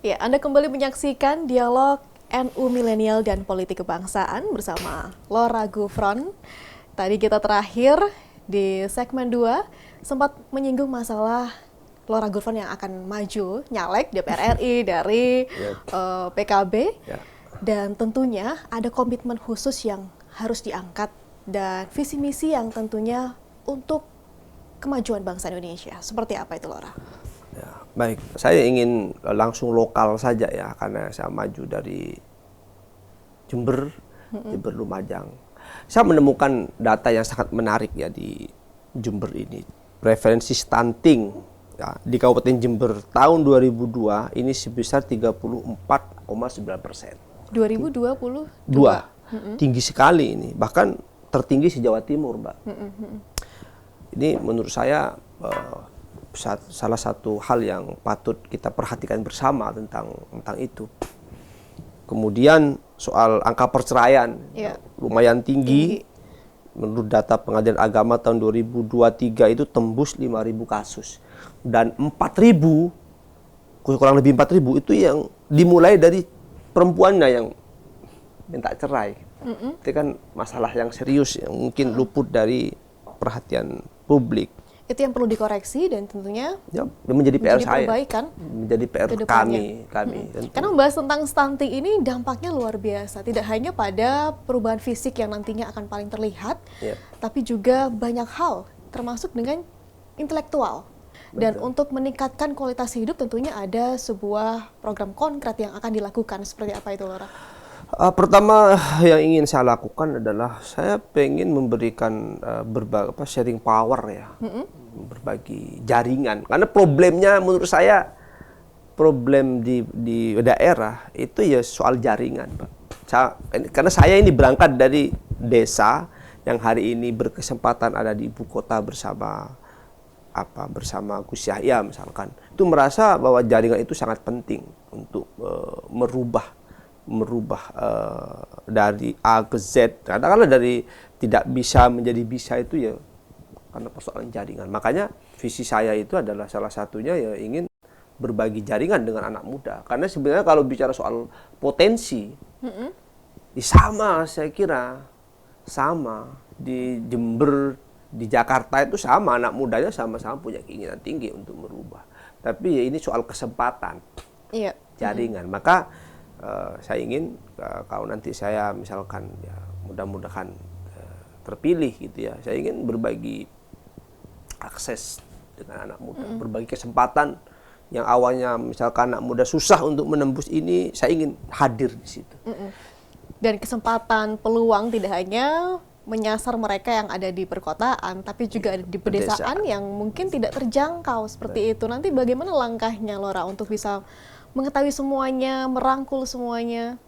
Ya, Anda kembali menyaksikan dialog NU Milenial dan Politik Kebangsaan bersama Lora Gufron. Tadi kita terakhir di segmen 2 sempat menyinggung masalah Lora Gufron yang akan maju nyalek DPR RI dari PKB. Dan tentunya ada komitmen khusus yang harus diangkat dan visi misi yang tentunya untuk kemajuan bangsa Indonesia. Seperti apa itu, Lora? Ya, baik, saya ingin langsung lokal saja ya, karena saya maju dari Jember, Jember Lumajang. Saya menemukan data yang sangat menarik ya di Jember ini. Prevalensi stunting ya, di Kabupaten Jember tahun 2002 ini sebesar 34,9%. 2022. Tinggi sekali ini, bahkan tertinggi se Jawa Timur, Mbak. Ini menurut saya salah satu hal yang patut kita perhatikan bersama tentang itu. Kemudian soal angka perceraian lumayan tinggi. Menurut data Pengadilan Agama tahun 2023 itu tembus 5.000 kasus. Dan 4.000, kurang lebih 4.000 itu yang dimulai dari perempuannya yang minta cerai. Itu kan masalah yang serius yang mungkin luput dari perhatian publik. Itu yang perlu dikoreksi dan tentunya ya, menjadi PR saya, perbaikan, menjadi PR kami. Karena membahas tentang stunting ini dampaknya luar biasa, tidak hanya pada perubahan fisik yang nantinya akan paling terlihat, tapi juga banyak hal, termasuk dengan intelektual. Dan untuk meningkatkan kualitas hidup tentunya ada sebuah program konkret yang akan dilakukan. Seperti apa itu, Lora? Pertama yang ingin saya lakukan adalah saya pengen memberikan sharing power ya, berbagi jaringan. Karena problemnya menurut saya, problem di daerah itu ya soal jaringan, Pak. Karena saya ini berangkat dari desa yang hari ini berkesempatan ada di ibu kota bersama Gus Yahya misalkan, itu merasa bahwa jaringan itu sangat penting untuk merubah dari A ke Z. Katakanlah dari tidak bisa menjadi bisa itu ya karena persoalan jaringan. Makanya visi saya itu adalah salah satunya ya ingin berbagi jaringan dengan anak muda. Karena sebenarnya kalau bicara soal potensi, sama saya kira sama di Jember, di Jakarta itu sama, anak mudanya sama-sama punya keinginan tinggi untuk merubah. Tapi ya ini soal kesempatan, jaringan. Maka saya ingin kalau nanti saya misalkan ya mudah-mudahan terpilih gitu ya, saya ingin berbagi akses dengan anak muda, berbagi kesempatan yang awalnya misalkan anak muda susah untuk menembus ini, saya ingin hadir di situ. Dan kesempatan peluang tidak hanya menyasar mereka yang ada di perkotaan, tapi juga ada di pedesaan yang mungkin tidak terjangkau seperti itu. Nanti bagaimana langkahnya, Lora, untuk bisa mengetahui semuanya, merangkul semuanya?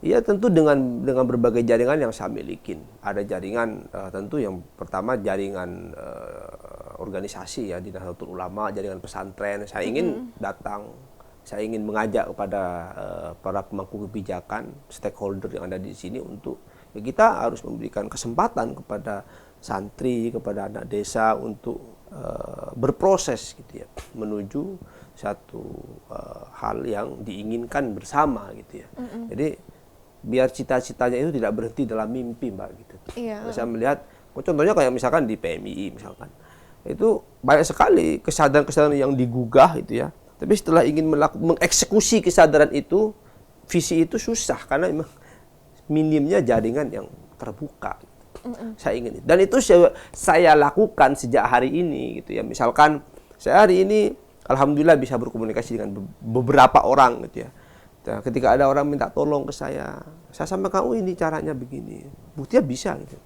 Iya, tentu dengan berbagai jaringan yang saya miliki. Ada jaringan tentu yang pertama jaringan organisasi ya, di Nahdlatul Ulama, jaringan pesantren. Saya ingin datang, saya ingin mengajak kepada para pemangku kebijakan, stakeholder yang ada di sini untuk ya kita harus memberikan kesempatan kepada santri, kepada anak desa untuk berproses gitu ya, menuju satu hal yang diinginkan bersama gitu ya. Jadi biar cita-citanya itu tidak berhenti dalam mimpi, Mbak gitu. Saya melihat contohnya kayak misalkan di PMII misalkan, itu banyak sekali kesadaran-kesadaran yang digugah itu ya. Tapi setelah ingin mengeksekusi kesadaran itu, visi itu susah karena memang minimnya jaringan yang terbuka. Saya ingin, dan itu saya lakukan sejak hari ini gitu ya. Misalkan saya hari ini alhamdulillah bisa berkomunikasi dengan beberapa orang gitu ya. Nah, ketika ada orang minta tolong ke saya sampaikan, oh ini caranya begini, buktinya bisa gitu.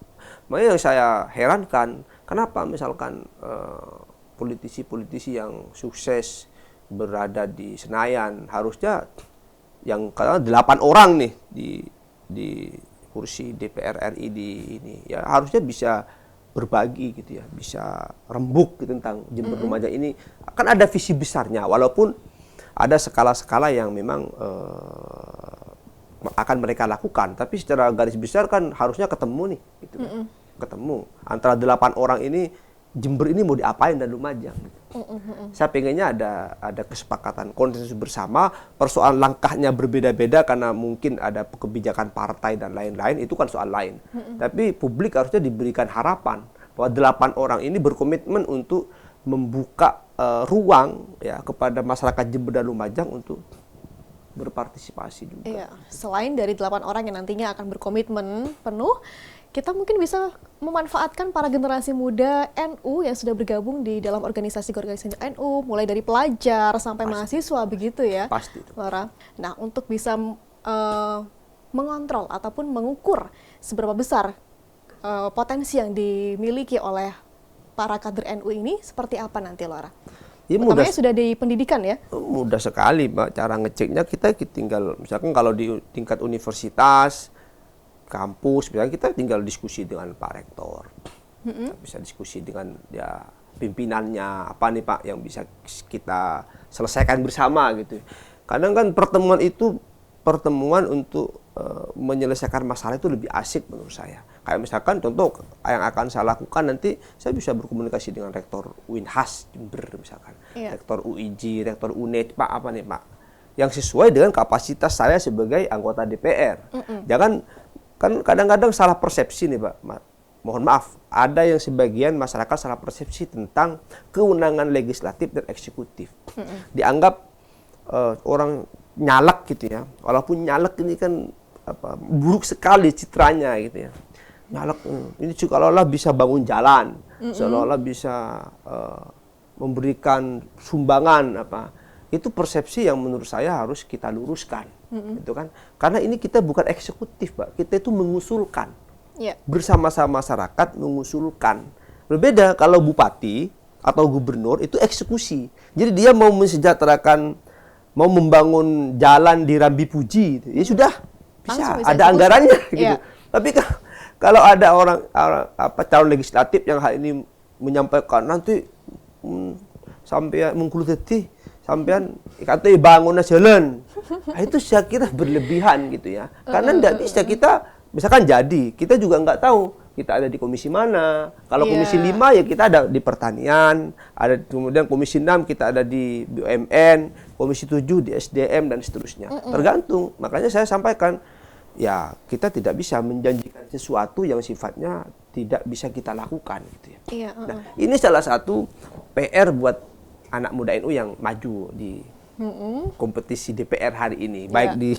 Makanya yang saya herankan, kenapa misalkan politisi-politisi yang sukses berada di Senayan, harusnya yang katakanlah 8 orang nih di kursi DPR RI di ini ya harusnya bisa berbagi gitu ya, bisa rembuk gitu tentang Jember Lumajang ini. Kan ada visi besarnya, walaupun ada skala-skala yang memang akan mereka lakukan, tapi secara garis besar kan harusnya ketemu nih gitu kan. Ketemu antara 8 orang ini Jember ini mau diapain dan Lumajang. Gitu. Saya pengennya ada kesepakatan konsensus bersama, persoalan langkahnya berbeda-beda karena mungkin ada kebijakan partai dan lain-lain, itu kan soal lain. Tapi publik harusnya diberikan harapan bahwa 8 orang ini berkomitmen untuk membuka ruang ya kepada masyarakat Jember dan Lumajang untuk berpartisipasi juga. Iya, selain dari 8 orang yang nantinya akan berkomitmen penuh, kita mungkin bisa memanfaatkan para generasi muda NU yang sudah bergabung di dalam organisasi-organisasi NU, mulai dari pelajar sampai mahasiswa, begitu ya, Pasti. Laura. Nah, untuk bisa mengontrol ataupun mengukur seberapa besar potensi yang dimiliki oleh para kader NU ini, seperti apa nanti, Laura? Ya, Utamanya sudah di pendidikan ya? Mudah sekali, Mbak. Cara ngeceknya kita tinggal, misalkan kalau di tingkat universitas, kampus, misalnya kita tinggal diskusi dengan Pak Rektor. Bisa diskusi dengan ya pimpinannya, apa nih Pak yang bisa kita selesaikan bersama gitu. Kadang kan pertemuan itu pertemuan untuk menyelesaikan masalah itu lebih asik menurut saya. Kayak misalkan contoh yang akan saya lakukan nanti, saya bisa berkomunikasi dengan Rektor Winhas Jember misalkan, Rektor UIJ, Rektor UNED, Pak apa nih Pak, yang sesuai dengan kapasitas saya sebagai anggota DPR. Jangan, kan kadang-kadang salah persepsi nih Pak, mohon maaf, ada yang sebagian masyarakat salah persepsi tentang kewenangan legislatif dan eksekutif. Dianggap orang nyalek gitu ya, walaupun nyalek ini kan buruk sekali citranya gitu ya. Nyalek ini seolah-olah bisa bangun jalan, seolah-olah bisa memberikan sumbangan apa. Itu persepsi yang menurut saya harus kita luruskan, gitu kan? Karena ini kita bukan eksekutif, Pak. Kita itu mengusulkan. Bersama-sama masyarakat mengusulkan. Berbeda kalau bupati atau gubernur itu eksekusi. Jadi dia mau mensejahterakan, mau membangun jalan di Rambi Puji, ya sudah bisa ada anggarannya gitu. Tapi kalau ada orang calon legislatif yang hal ini menyampaikan nanti sampai mengkuliti sampean katanya bangunnya jalan, nah, itu saya kira berlebihan gitu ya. Karena tidak bisa kita misalkan jadi kita juga nggak tahu kita ada di komisi mana. Kalau komisi 5 ya kita ada di pertanian, ada kemudian komisi 6 kita ada di BUMN, komisi 7 di SDM dan seterusnya. Tergantung. Makanya saya sampaikan, ya kita tidak bisa menjanjikan sesuatu yang sifatnya tidak bisa kita lakukan gitu ya. Nah, ini salah satu PR buat anak muda NU yang maju di kompetisi DPR hari ini, baik di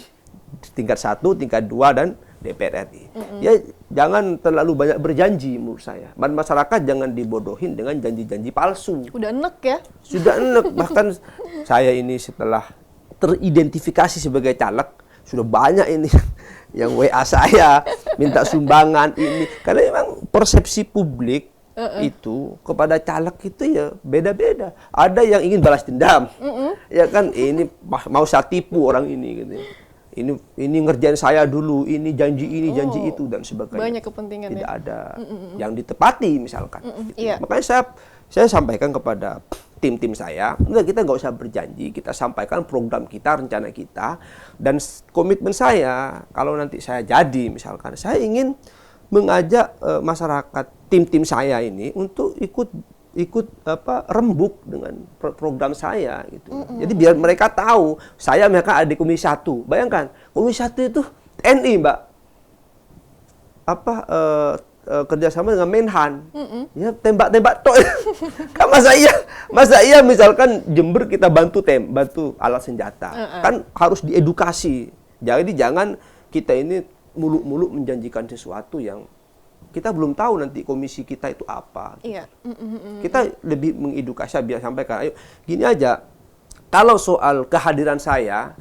tingkat 1, tingkat 2 dan DPR RI. Ya jangan terlalu banyak berjanji menurut saya. Dan masyarakat jangan dibodohin dengan janji-janji palsu. Udah enek ya? Sudah enek. Bahkan saya ini setelah teridentifikasi sebagai caleg, sudah banyak ini yang WA saya minta sumbangan ini. Karena memang persepsi publik itu kepada caleg itu ya beda-beda. Ada yang ingin balas dendam. Ya kan, ini mau saya tipu orang ini gitu. Ini ngerjain saya dulu, ini janji itu dan sebagainya. Banyak kepentingan. Tidak ada yang ditepati misalkan. Makanya saya sampaikan kepada tim-tim saya, kita nggak usah berjanji, kita sampaikan program kita, rencana kita, dan komitmen saya kalau nanti saya jadi misalkan, saya ingin mengajak masyarakat, tim-tim saya ini untuk ikut rembuk dengan program saya gitu. Jadi biar mereka tahu mereka ada di komisi 1. Bayangkan, komisi 1 itu TNI, Mbak. Kerjasama dengan Menhan. Ya tembak-tembak tok. Kan masa iya misalkan Jember kita bantu alat senjata. Kan harus diedukasi. Jadi jangan kita ini muluk-muluk menjanjikan sesuatu yang kita belum tahu nanti komisi kita itu apa. Gitu. Kita lebih mengedukasi, biar sampaikan, ayo gini aja, kalau soal kehadiran saya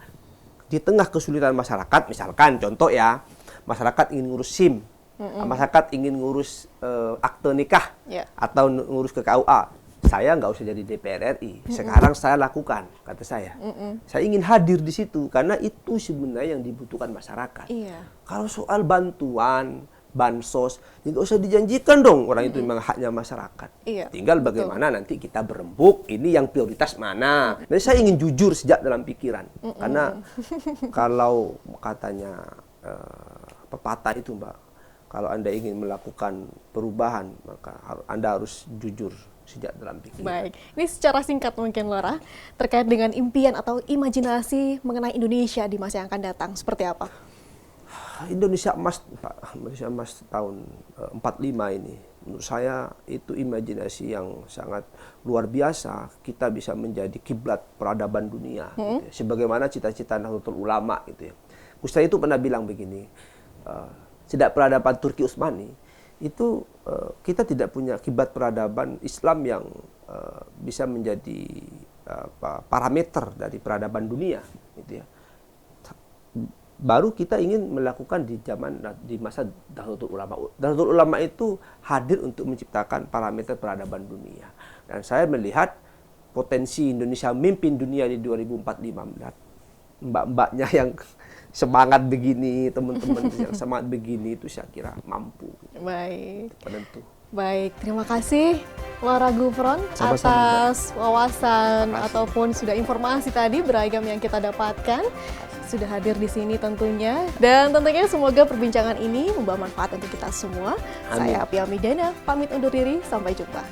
di tengah kesulitan masyarakat, misalkan contoh ya, masyarakat ingin ngurus SIM, masyarakat ingin ngurus akte nikah, atau ngurus ke KUA, saya nggak usah jadi DPR RI, sekarang saya lakukan, kata saya. Saya ingin hadir di situ, karena itu sebenarnya yang dibutuhkan masyarakat. Kalau soal bantuan, bansos, nggak usah dijanjikan dong, orang itu memang haknya masyarakat. Tinggal bagaimana nanti kita berembuk, ini yang prioritas mana. Jadi saya ingin jujur sejak dalam pikiran, karena kalau katanya pepatah itu, Mbak, kalau Anda ingin melakukan perubahan, maka Anda harus jujur sejak dalam pikiran. Baik, ini secara singkat mungkin Lora, terkait dengan impian atau imajinasi mengenai Indonesia di masa yang akan datang, seperti apa? Indonesia emas, Pak, Indonesia emas tahun 45 ini, menurut saya itu imajinasi yang sangat luar biasa. Kita bisa menjadi kiblat peradaban dunia, gitu ya. Sebagaimana cita-cita Nahdlatul Ulama, gitu ya. Gus Dur itu pernah bilang begini, sejak peradaban Turki Utsmani itu kita tidak punya kiblat peradaban Islam yang bisa menjadi parameter dari peradaban dunia, gitu ya. Baru kita ingin melakukan di masa Nahdlatul Ulama. Nahdlatul Ulama itu hadir untuk menciptakan parameter peradaban dunia. Dan saya melihat potensi Indonesia memimpin dunia di 2045, melihat mbak-mbaknya yang semangat begini, teman-teman yang semangat begini, itu saya kira mampu. Baik. Penentu. Baik, terima kasih Lora Gufron Sama-sama, atas wawasan ataupun sudah informasi tadi beragam yang kita dapatkan. Sudah hadir di sini tentunya. Dan tentunya semoga perbincangan ini membawa manfaat untuk kita semua. Amin. Saya Apia Midana, pamit undur diri, sampai jumpa.